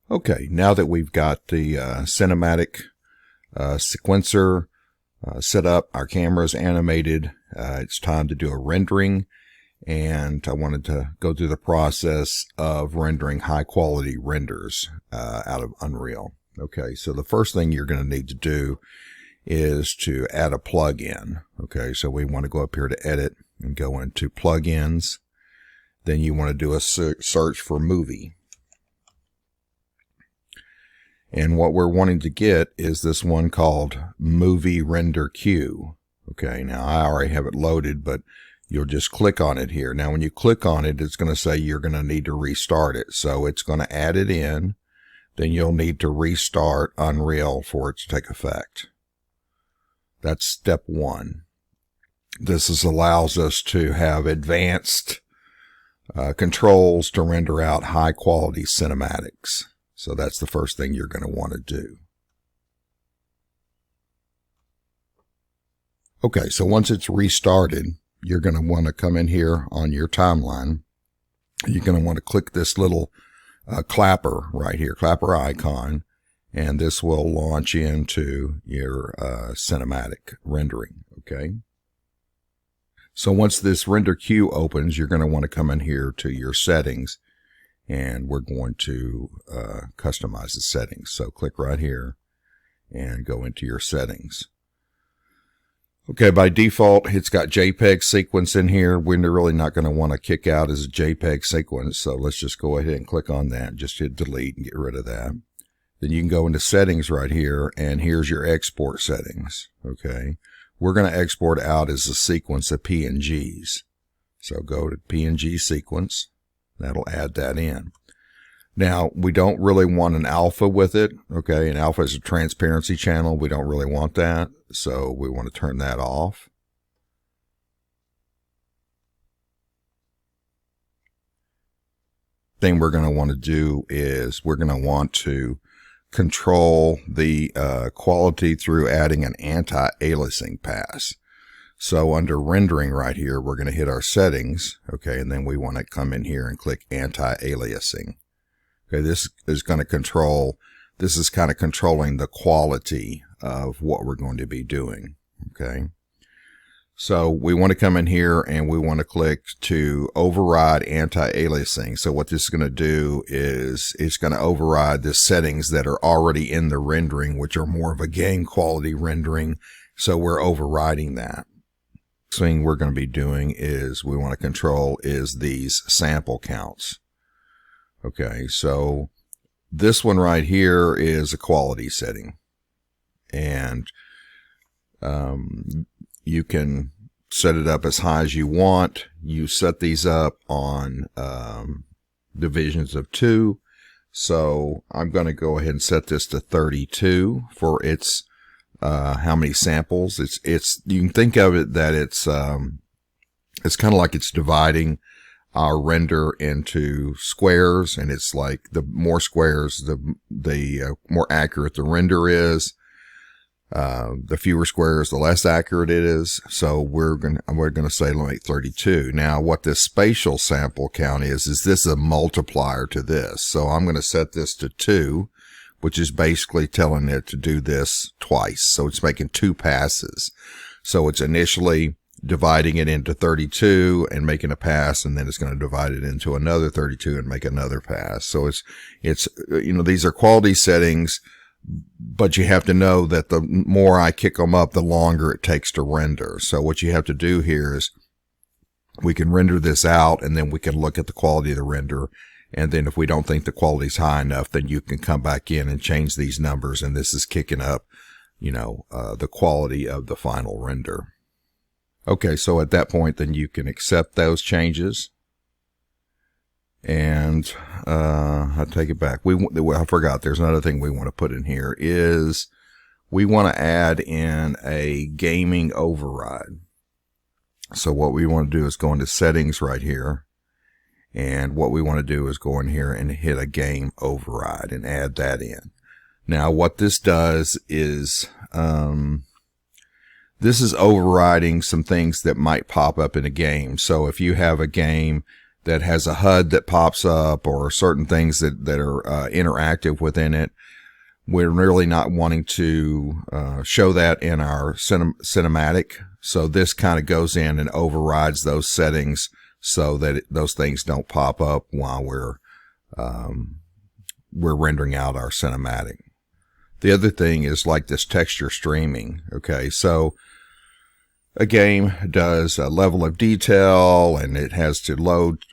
Okay, now that we've got the cinematic sequencer set up, our camera's animated, it's time to do a rendering, and I wanted to go through the process of rendering high quality renders out of Unreal. Okay, so the first thing you're going to need to do is to add a plugin. Okay, so we want to go up here to edit and go into plugins. Then you want to do a search for movie. And what we're wanting to get is this one called Movie Render Queue. Okay, now I already have it loaded, but you'll just click on it here. Now when you click on it, it's going to say you're going to need to restart it. So it's going to add it in. Then you'll need to restart Unreal for it to take effect. That's step one. This allows us to have advanced controls to render out high quality cinematics. So that's the first thing you're going to want to do. Okay, so once it's restarted, you're going to want to come in here on your timeline. You're going to want to click this little clapper right here, clapper icon, and this will launch into your cinematic rendering. Okay. So once this render queue opens, you're going to want to come in here to your settings, and we're going to customize the settings. So click right here and go into your settings. Okay, by default, it's got JPEG sequence in here. We're really not going to want to kick out as a JPEG sequence, so let's just go ahead and click on that. Just hit delete and get rid of that. Then you can go into settings right here, and here's your export settings. Okay, we're going to export out as a sequence of PNGs. So go to PNG sequence. That'll add that in. Now, we don't really want an alpha with it. Okay, an alpha is a transparency channel. We don't really want that, so we want to turn that off. Thing we're going to want to do is we're going to want to control the quality through adding an anti-aliasing pass. So under rendering right here, we're going to hit our settings. Okay, and then we want to come in here and click anti-aliasing. Okay, this is going to control, this is kind of controlling the quality of what we're going to be doing. Okay, so we want to come in here and we want to click to override anti-aliasing. So what this is going to do is it's going to override the settings that are already in the rendering, which are more of a game quality rendering. So we're overriding that. Thing we're going to be doing is we want to control is these sample counts. Okay, so this one right here is a quality setting, and you can set it up as high as you want. You set these up on divisions of 2. So I'm going to go ahead and set this to 32 for its how many samples. It's you can think of it that it's kind of like it's dividing our render into squares, and it's like the more squares, the more accurate the render is. The fewer squares, the less accurate it is. So we're gonna say like 32. Now, what this spatial sample count is this a multiplier to this? So I'm going to set this to 2. Which is basically telling it to do this twice. So it's making 2 passes. So it's initially dividing it into 32 and making a pass, and then it's going to divide it into another 32 and make another pass. So it's you know, these are quality settings, but you have to know that the more I kick them up, the longer it takes to render. So what you have to do here is we can render this out, and then we can look at the quality of the render. And then if we don't think the quality is high enough, then you can come back in and change these numbers. And this is kicking up, you know, the quality of the final render. Okay, so at that point, then you can accept those changes. And I take it back. I forgot. There's another thing we want to put in here is we want to add in a gaming override. So what we want to do is go into settings right here. And what we want to do is go in here and hit a game override and add that in. Now, what this does is this is overriding some things that might pop up in a game. So if you have a game that has a HUD that pops up or certain things that are interactive within it. We're really not wanting to show that in our cinematic. So this kind of goes in and overrides those settings so that those things don't pop up while we're rendering out our cinematic. The other thing is like this texture streaming. Okay, so a game does a level of detail and it has to load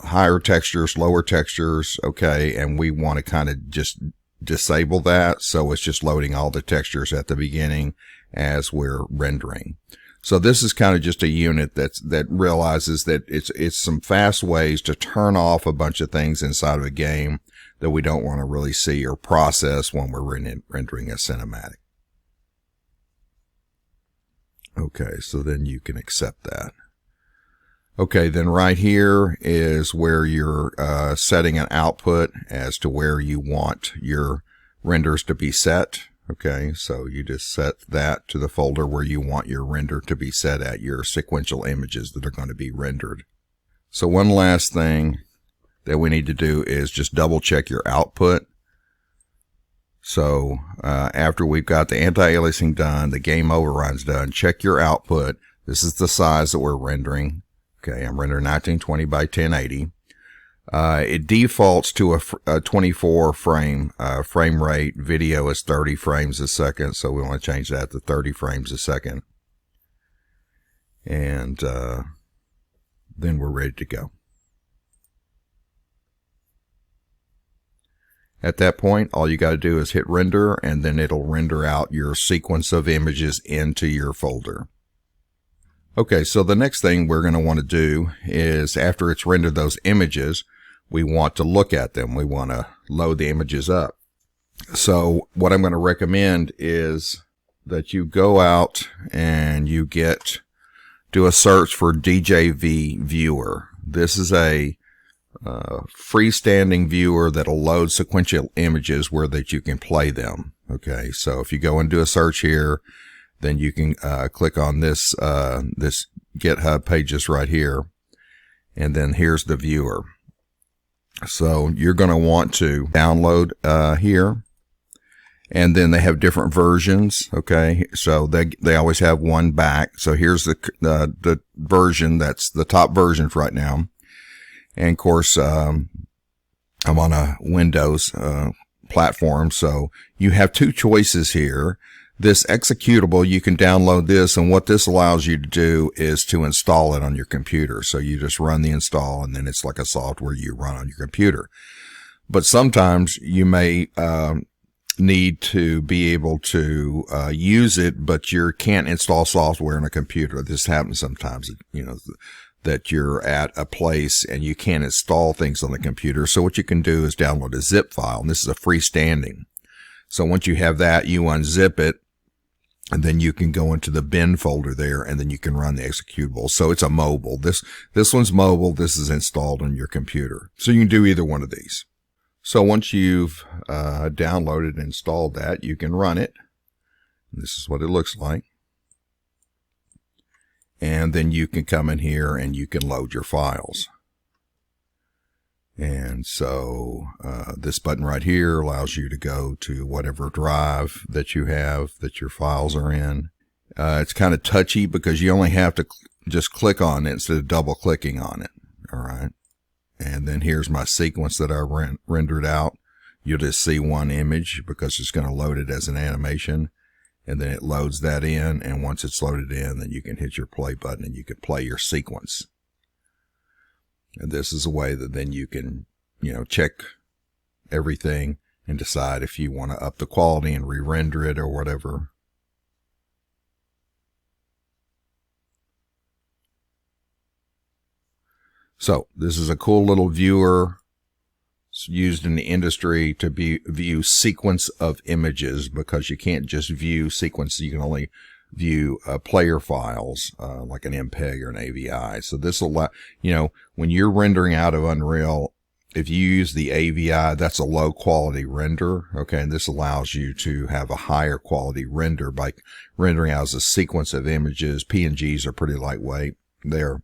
higher textures, lower textures. Okay, and we want to kind of just disable that, so it's just loading all the textures at the beginning as we're rendering. So this is kind of just a unit that realizes that it's some fast ways to turn off a bunch of things inside of a game that we don't want to really see or process when we're rendering a cinematic. Okay, so then you can accept that. Okay, then right here is where you're setting an output as to where you want your renders to be set. Okay, so you just set that to the folder where you want your render to be set at, your sequential images that are going to be rendered. So one last thing that we need to do is just double check your output. So after we've got the anti-aliasing done, the game override's done, check your output. This is the size that we're rendering. Okay, I'm rendering 1920 by 1080. It defaults to a 24 frame rate. Video is 30 frames a second, so we want to change that to 30 frames a second. And then we're ready to go. At that point, all you got to do is hit render, and then it'll render out your sequence of images into your folder. Okay, so the next thing we're going to want to do is, after it's rendered those images, we want to look at them. We want to load the images up. So what I'm going to recommend is that you go out and you do a search for DJV Viewer. This is a freestanding viewer that'll load sequential images where that you can play them. Okay, so if you go and do a search here, then you can click on this this GitHub pages right here, and then here's the viewer. So you're going to want to download here, and then they have different versions. Okay, so they always have one back. So here's the version that's the top version for right now. And of course, I'm on a Windows platform, so you have two choices here. This executable, you can download this, and what this allows you to do is to install it on your computer. So you just run the install, and then it's like a software you run on your computer. But sometimes you may need to be able to use it, but you can't install software on a computer. This happens sometimes, that you're at a place and you can't install things on the computer. So what you can do is download a zip file, and this is a freestanding. So once you have that, you unzip it, and then you can go into the bin folder there, and then you can run the executable. So it's a mobile. This one's mobile. This is installed on your computer. So you can do either one of these. So once you've downloaded and installed that, you can run it. This is what it looks like. And then you can come in here and you can load your files. And so this button right here allows you to go to whatever drive that you have that your files are in. It's kind of touchy because you only have to just click on it instead of double clicking on it. All right. And then here's my sequence that I rendered out. You'll just see one image because it's going to load it as an animation. And then it loads that in, and once it's loaded in, then you can hit your play button and you can play your sequence. And this is a way that then you can, check everything and decide if you want to up the quality and re-render it or whatever. So this is a cool little viewer. It's used in the industry to view sequence of images, because you can't just view sequence. You can only view player files like an MPEG or an AVI. So this will, when you're rendering out of Unreal, if you use the AVI, that's a low quality render. Okay, and this allows you to have a higher quality render by rendering out as a sequence of images. PNGs are pretty lightweight. They're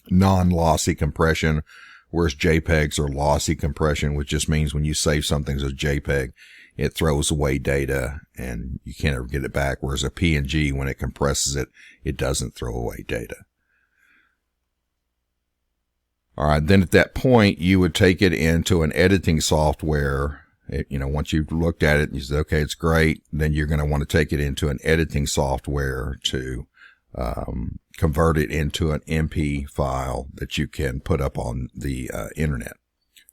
non-lossy compression, whereas JPEGs are lossy compression, which just means when you save something as a JPEG, it throws away data and you can't ever get it back, whereas a PNG, when it compresses it, it doesn't throw away data. All right, then at that point, you would take it into an editing software. Once you've looked at it and you say, okay, it's great, then you're going to want to take it into an editing software to convert it into an MP file that you can put up on the internet.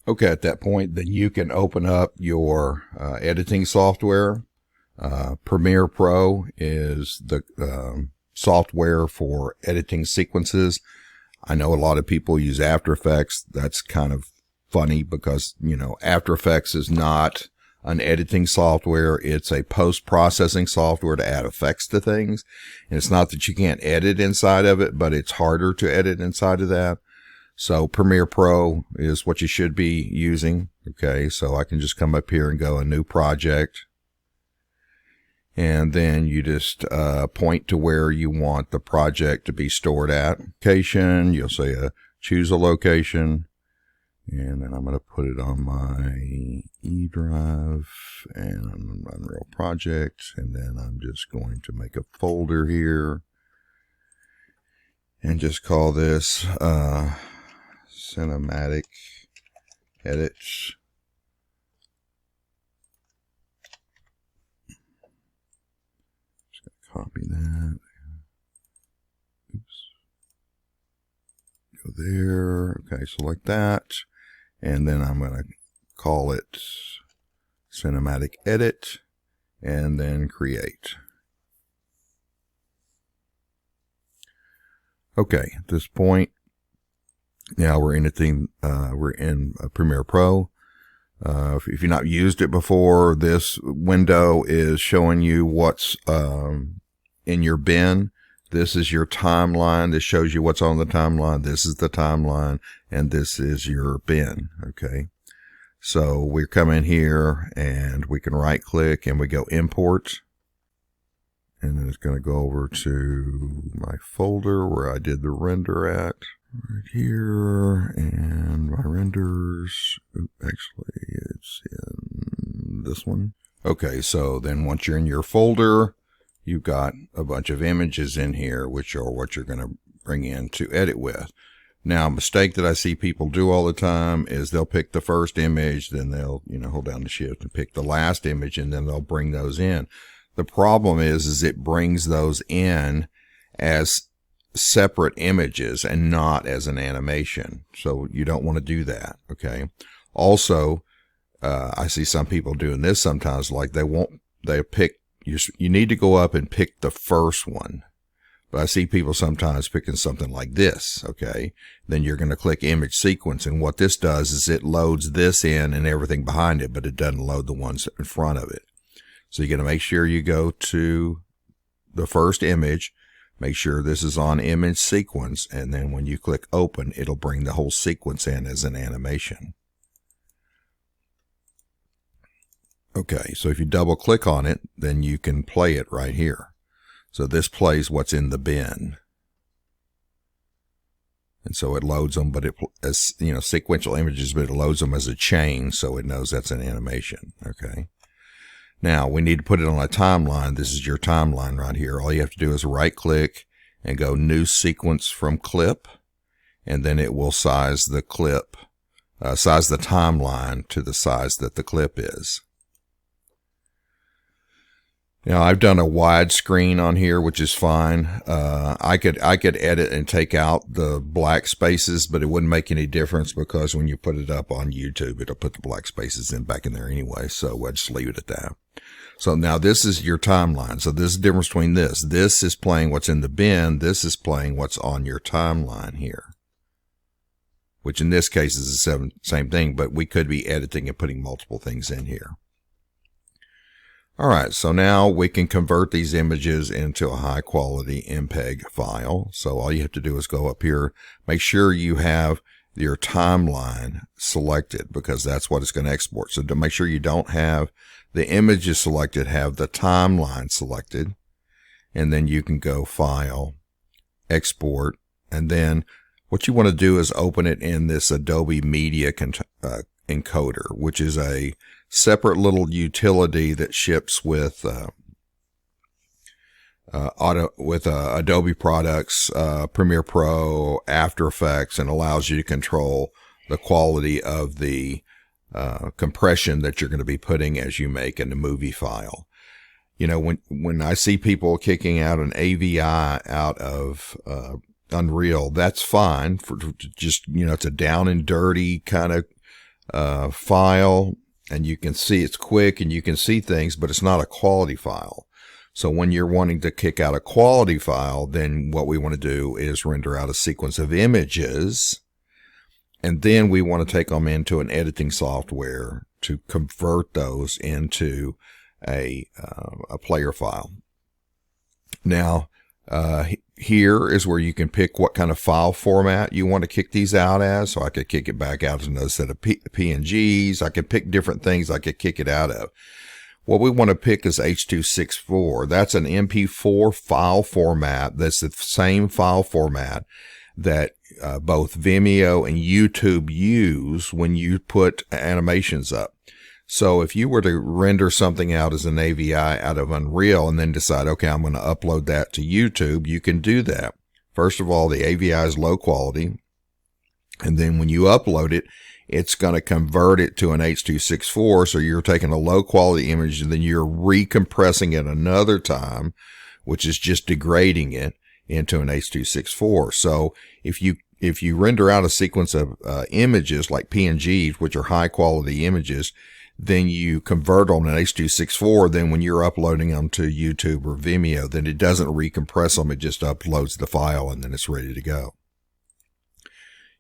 Okay, at that point, then you can open up your editing software. Premiere Pro is the software for editing sequences. I know a lot of people use After Effects. That's kind of funny because, After Effects is not an editing software. It's a post-processing software to add effects to things. And it's not that you can't edit inside of it, but it's harder to edit inside of that. So Premiere Pro is what you should be using. Okay, so I can just come up here and go a new project. And then you just point to where you want the project to be stored at. Location, you'll say choose a location. And then I'm going to put it on my E drive and Unreal Project. And then I'm just going to make a folder here. And just call this Cinematic Edits. Copy that. Oops. Go there. Okay, select that. And then I'm going to call it Cinematic Edit and then create. Okay, at this point, now we're in Premiere Pro. If you've not used it before, this window is showing you what's in your bin. This is your timeline. This shows you what's on the timeline. This is the timeline, and this is your bin. Okay. So we come in here and we can right click and we go import. And then it's going to go over to my folder where I did the render at. Right here, and my renders, actually it's in this one. Okay, so then once you're in your folder, you've got a bunch of images in here, which are what you're going to bring in to edit with. Now, a mistake that I see people do all the time is they'll pick the first image, then they'll, hold down the shift and pick the last image, and then they'll bring those in. The problem is it brings those in as separate images and not as an animation. So you don't want to do that. Okay. Also, I see some people doing this sometimes, like they pick, you need to go up and pick the first one. But I see people sometimes picking something like this. Okay. Then you're going to click image sequence. And what this does is it loads this in and everything behind it, but it doesn't load the ones in front of it. So you're going to make sure you go to the first image. Make sure this is on image sequence, and then when you click open, it'll bring the whole sequence in as an animation. Okay, so if you double click on it, then you can play it right here. So this plays what's in the bin. And so it loads them, but as sequential images, but it loads them as a chain, so it knows that's an animation. Okay. Now, we need to put it on a timeline. This is your timeline right here. All you have to do is right-click and go New Sequence from Clip, and then it will size the clip, size the timeline to the size that the clip is. Now, I've done a widescreen on here, which is fine. I could edit and take out the black spaces, but it wouldn't make any difference because when you put it up on YouTube, it'll put the black spaces back in there anyway. So we'll just leave it at that. So now this is your timeline. So this is the difference between this. This is playing what's in the bin. This is playing what's on your timeline here, which in this case is the same thing, but we could be editing and putting multiple things in here. All right, so now we can convert these images into a high quality MPEG file. So all you have to do is go up here, make sure you have your timeline selected because that's what it's going to export. So to make sure you don't have the images selected, have the timeline selected, and then you can go File, Export, and then what you want to do is open it in this Adobe Media Encoder, which is a separate little utility that ships with Adobe products, Premiere Pro, After Effects, and allows you to control the quality of the compression that you're going to be putting as you make in the movie file. You know, when I see people kicking out an AVI out of Unreal, that's fine for just, you know, it's a down and dirty kind of file, and you can see it's quick and you can see things, but it's not a quality file. So when you're wanting to kick out a quality file, then what we want to do is render out a sequence of images, and then we want to take them into an editing software to convert those into a player file. Now, here is where you can pick what kind of file format you want to kick these out as. So I could kick it back out as another set of PNGs. I could pick different things I could kick it out of. What we want to pick is H.264. That's an MP4 file format. That's the same file format that both Vimeo and YouTube use when you put animations up. So if you were to render something out as an AVI out of Unreal and then decide, okay, I'm going to upload that to YouTube, you can do that. First of all, the AVI is low quality. And then when you upload it, it's going to convert it to an H.264. So you're taking a low quality image and then you're recompressing it another time, which is just degrading it into an H.264. So if you render out a sequence of images like PNGs, which are high quality images, then you convert on an H.264, then when you're uploading them to YouTube or Vimeo, then it doesn't recompress them, it just uploads the file and then it's ready to go.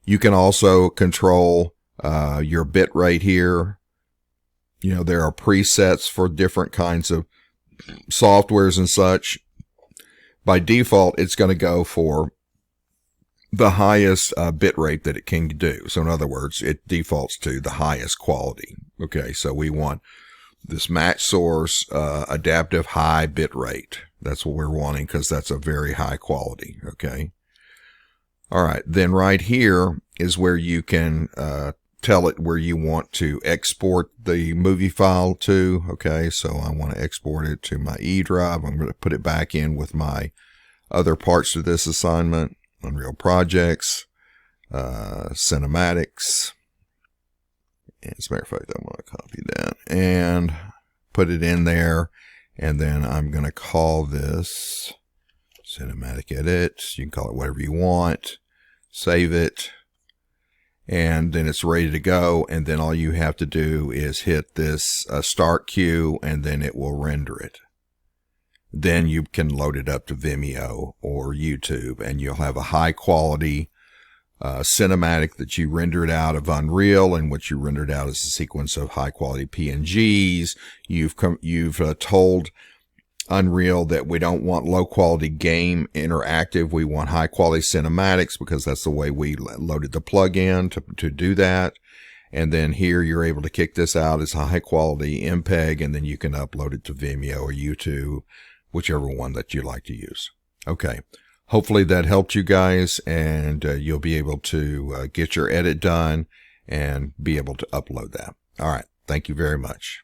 You can also control your bit rate here. You know, there are presets for different kinds of softwares and such. By default, it's going to go for the highest bit rate that it can do. So in other words, it defaults to the highest quality. Okay, so we want this match source adaptive high bit rate. That's what we're wanting because that's a very high quality. Okay. All right, then right here is where you can tell it where you want to export the movie file to. Okay, so I want to export it to my E drive. I'm going to put it back in with my other parts of this assignment. Unreal Projects, Cinematics. And as a matter of fact, I'm going to copy that and put it in there. And then I'm going to call this Cinematic Edit. You can call it whatever you want. Save it. And then it's ready to go. And then all you have to do is hit this start queue and then it will render it. Then you can load it up to Vimeo or YouTube and you'll have a high quality cinematic that you rendered out of Unreal, and what you rendered out is a sequence of high quality PNGs. You've told Unreal that we don't want low quality game interactive. We want high quality cinematics because that's the way we loaded the plugin to do that. And then here you're able to kick this out as high quality MPEG, and then you can upload it to Vimeo or YouTube, whichever one that you like to use. Okay. Hopefully that helped you guys, and you'll be able to get your edit done and be able to upload that. All right. Thank you very much.